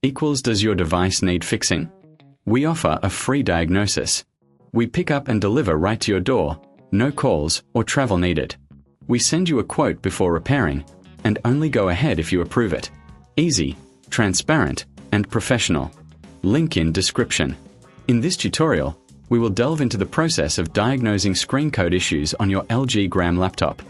equals does your device need fixing? We offer a free diagnosis. We pick up and deliver right to your door, no calls or travel needed. We send you a quote before repairing, and only go ahead if you approve it. Easy, transparent, and professional. Link in description. In this tutorial, we will delve into the process of diagnosing screen code issues on your LG Gram laptop.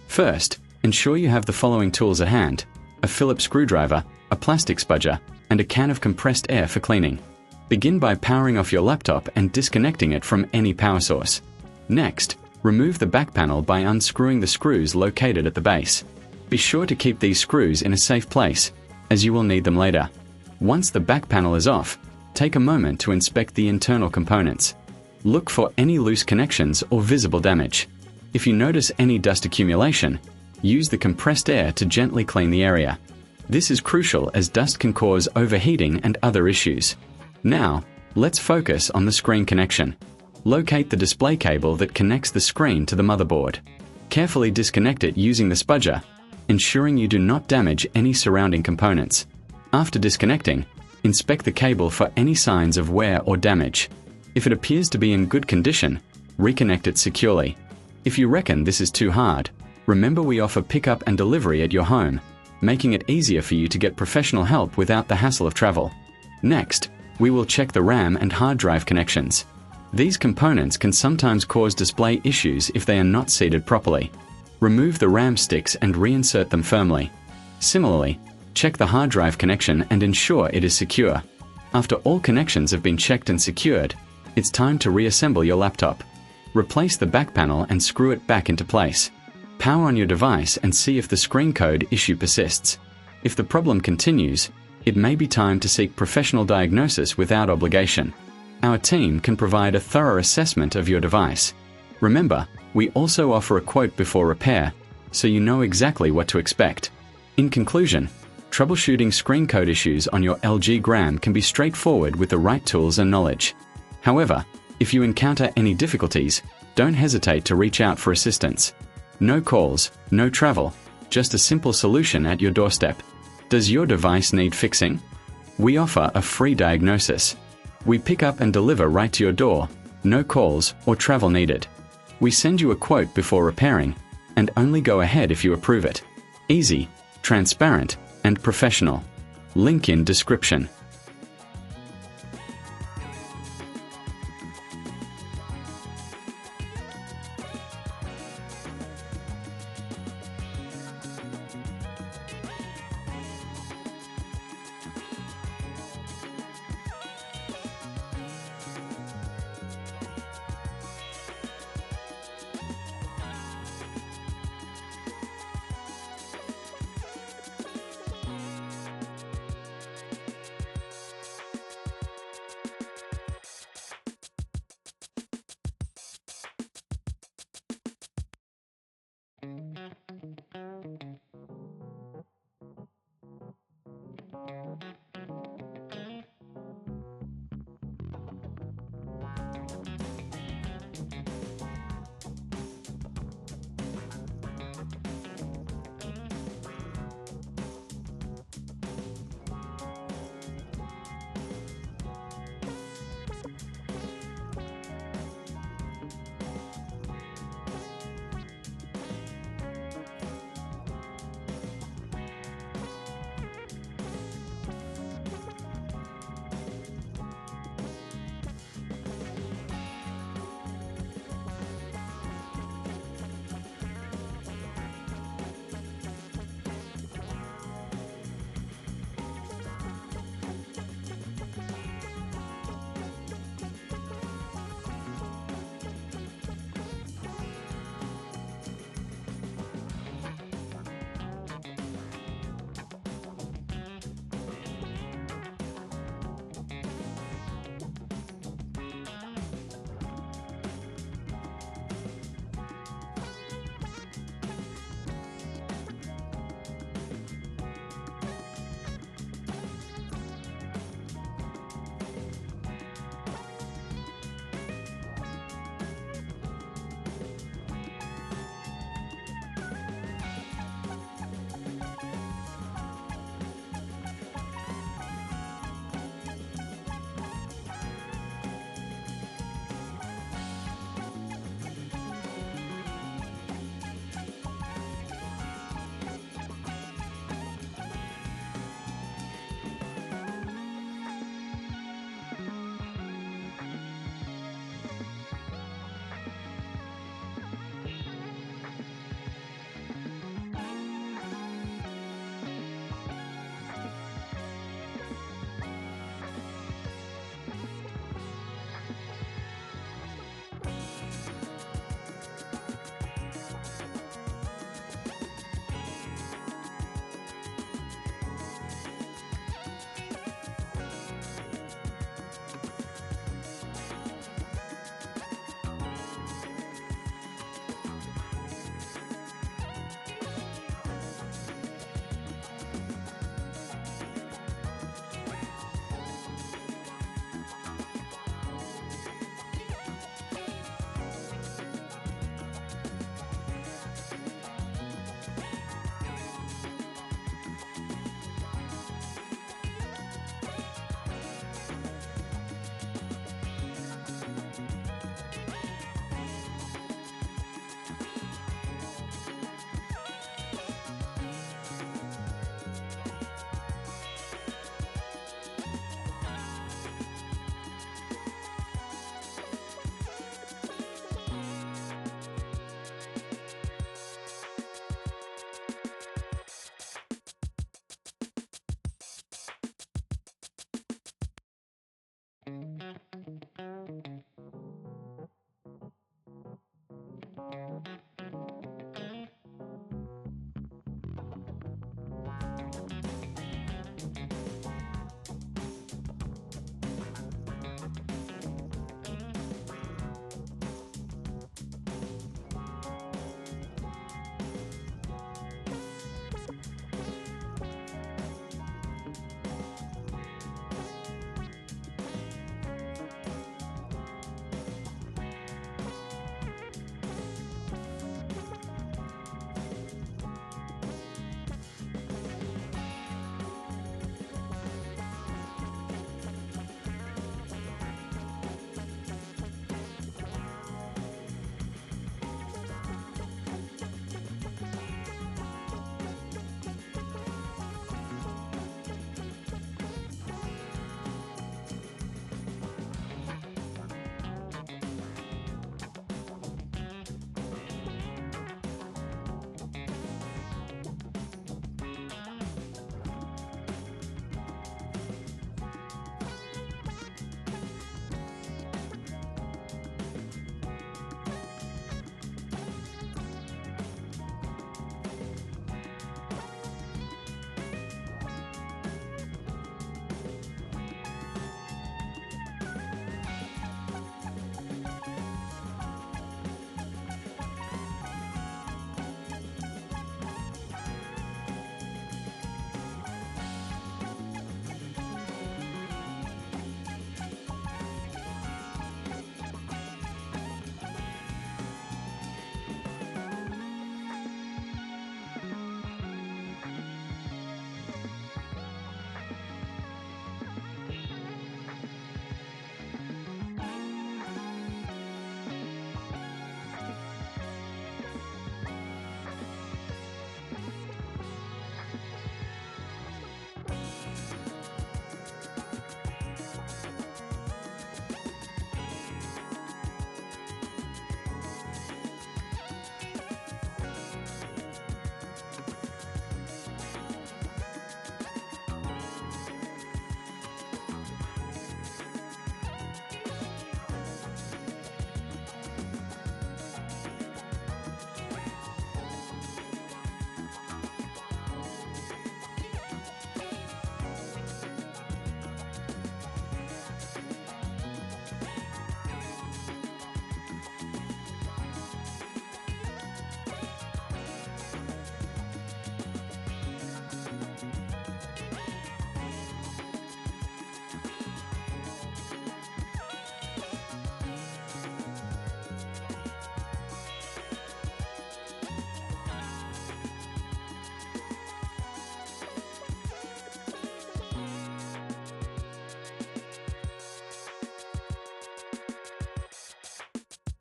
First, ensure you have the following tools at hand: a Phillips screwdriver, a plastic spudger, and a can of compressed air for cleaning. Begin by powering off your laptop and disconnecting it from any power source. Next, remove the back panel by unscrewing the screws located at the base. Be sure to keep these screws in a safe place, as you will need them later. Once the back panel is off, take a moment to inspect the internal components. Look for any loose connections or visible damage. If you notice any dust accumulation, use the compressed air to gently clean the area. This is crucial as dust can cause overheating and other issues. Now, let's focus on the screen connection. Locate the display cable that connects the screen to the motherboard. Carefully disconnect it using the spudger, ensuring you do not damage any surrounding components. After disconnecting, inspect the cable for any signs of wear or damage. If it appears to be in good condition, reconnect it securely. If you reckon this is too hard, remember we offer pickup and delivery at your home, making it easier for you to get professional help without the hassle of travel. Next, we will check the RAM and hard drive connections. These components can sometimes cause display issues if they are not seated properly. Remove the RAM sticks and reinsert them firmly. Similarly, check the hard drive connection and ensure it is secure. After all connections have been checked and secured, it's time to reassemble your laptop. Replace the back panel and screw it back into place. Power on your device and see if the screen code issue persists. If the problem continues, it may be time to seek professional diagnosis without obligation. Our team can provide a thorough assessment of your device. Remember, we also offer a quote before repair, so you know exactly what to expect. In conclusion, troubleshooting screen code issues on your LG Gram can be straightforward with the right tools and knowledge. However, if you encounter any difficulties, don't hesitate to reach out for assistance. No calls, no travel, just a simple solution at your doorstep. Does your device need fixing? We offer a free diagnosis. We pick up and deliver right to your door, no calls or travel needed. We send you a quote before repairing, and only go ahead if you approve it. Easy, transparent, and professional. Link in description.